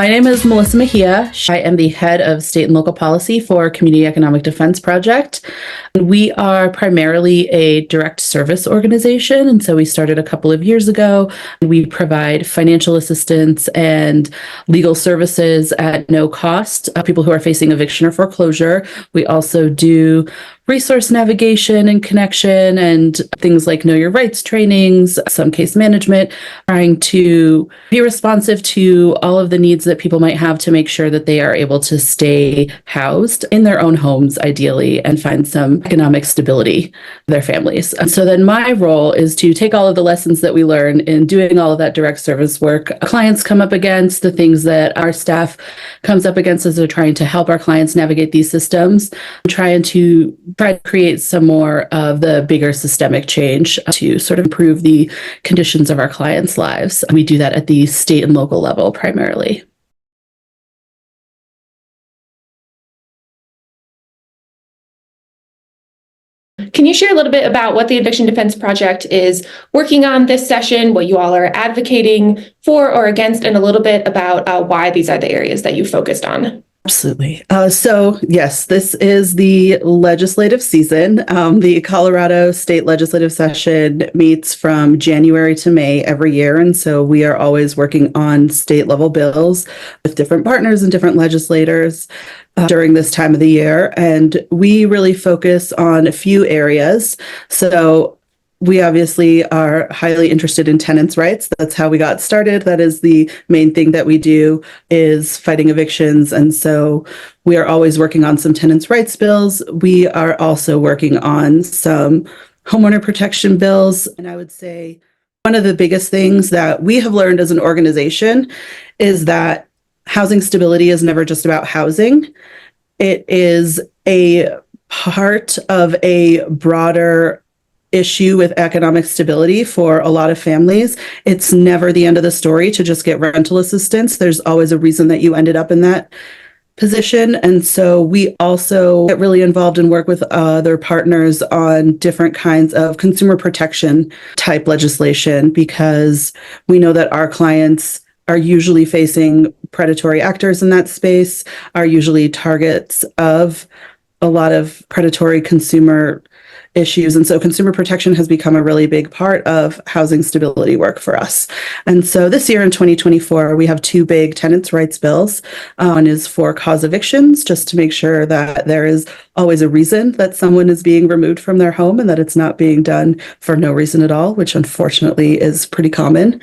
My name is Melissa Mejia. I am the head of state and local policy for Community Economic Defense Project. We are primarily a direct service organization, and so we started a couple of years ago. We provide financial assistance and legal services at no cost to people who are facing eviction or foreclosure. We also do resource navigation and connection and things like know your rights trainings, some case management, trying to be responsive to all of the needs that people might have to make sure that they are able to stay housed in their own homes, ideally, and find some economic stability for their families. And so then my role is to take all of the lessons that we learn in doing all of that direct service work. Clients come up against the things that our staff comes up against as they're trying to help our clients navigate these systems, trying to create some more of the bigger systemic change to sort of improve the conditions of our clients' lives. We do that at the state and local level primarily. Can you share a little bit about what the Eviction Defense Project is working on this session, what you all are advocating for or against, and a little bit about why these are the areas that you focused on? Absolutely. So yes, this is the legislative season. The Colorado state legislative session meets from January to May every year. And so we are always working on state level bills with different partners and different legislators during this time of the year. And we really focus on a few areas. So we obviously are highly interested in tenants' rights. That's how we got started. That is the main thing that we do, is fighting evictions. And so we are always working on some tenants' rights bills. We are also working on some homeowner protection bills. And I would say one of the biggest things that we have learned as an organization is that housing stability is never just about housing. It is a part of a broader issue with economic stability for a lot of families. It's never the end of the story to just get rental assistance. There's always a reason that you ended up in that position. And so we also get really involved and work with other partners on different kinds of consumer protection type legislation, because we know that our clients are usually facing predatory actors in that space, are usually targets of a lot of predatory consumer issues. And so consumer protection has become a really big part of housing stability work for us. And so this year in 2024, we have two big tenants' rights bills. One is for cause evictions, just to make sure that there is always a reason that someone is being removed from their home and that it's not being done for no reason at all, which unfortunately is pretty common.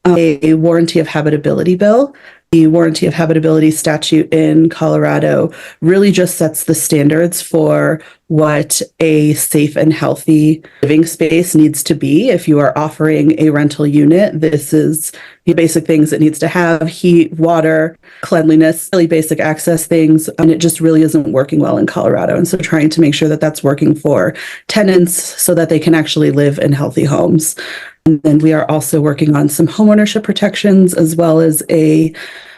A warranty of habitability bill. The warranty of habitability statute in Colorado really just sets the standards for what a safe and healthy living space needs to be. If you are offering a rental unit, this is the basic things it needs to have: heat, water, cleanliness, really basic access things. And it just really isn't working well in Colorado. And so trying to make sure that that's working for tenants so that they can actually live in healthy homes. And then we are also working on some homeownership protections, as well as a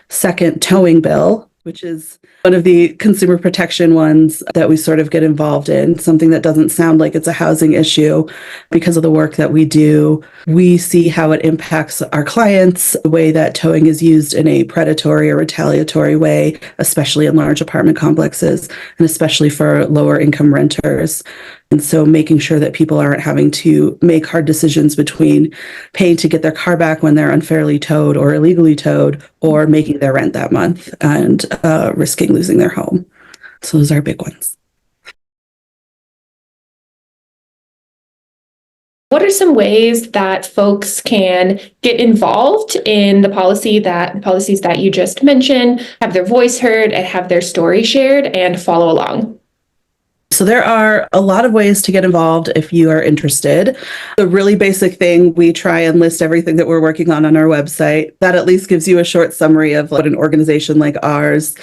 second towing bill, which is one of the consumer protection ones that we sort of get involved in, something that doesn't sound like it's a housing issue. Because of the work that we do, we see how it impacts our clients, the way that towing is used in a predatory or retaliatory way, especially in large apartment complexes, and especially for lower income renters. And so making sure that people aren't having to make hard decisions between paying to get their car back when they're unfairly towed or illegally towed, or making their rent that month and risking losing their home. So those are big ones. What are some ways that folks can get involved in the policies that you just mentioned, have their voice heard, and have their story shared, and follow along? So there are a lot of ways to get involved if you are interested. The really basic thing, we try and list everything that we're working on our website. That at least gives you a short summary of what an organization like ours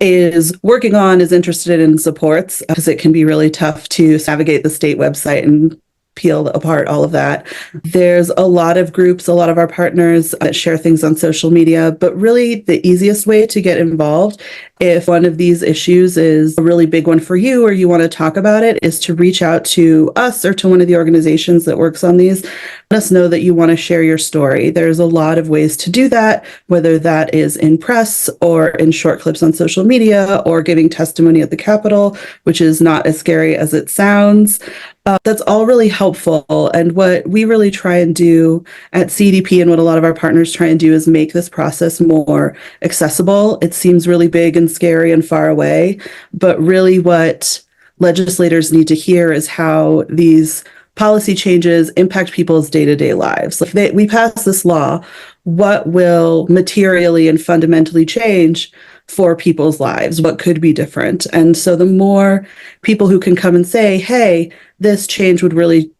is working on, is interested in, supports, because it can be really tough to navigate the state website and peel apart all of that. There's a lot of groups, a lot of our partners that share things on social media, but really the easiest way to get involved, if one of these issues is a really big one for you or you want to talk about it, is to reach out to us or to one of the organizations that works on these. Let us know that you want to share your story. There's a lot of ways to do that, whether that is in press or in short clips on social media or giving testimony at the Capitol, which is not as scary as it sounds. That's all really helpful. And what we really try and do at CEDP and what a lot of our partners try and do is make this process more accessible. It seems really big and scary and far away, but really what legislators need to hear is how these policy changes impact people's day-to-day lives. If we pass this law, what will materially and fundamentally change for people's lives? What could be different? And so the more people who can come and say, hey, this change would really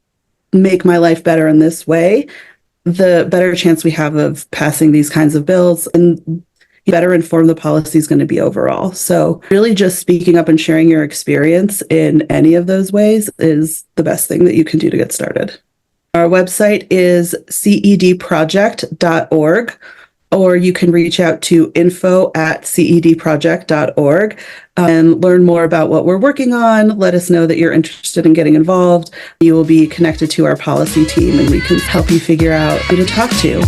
make my life better in this way, the better chance we have of passing these kinds of bills and better informed the policy is going to be overall. So really just speaking up and sharing your experience in any of those ways is the best thing that you can do to get started. Our website is cedproject.org, or you can reach out to info@cedproject.org and learn more about what we're working on. Let us know that you're interested in getting involved. You will be connected to our policy team and we can help you figure out who to talk to.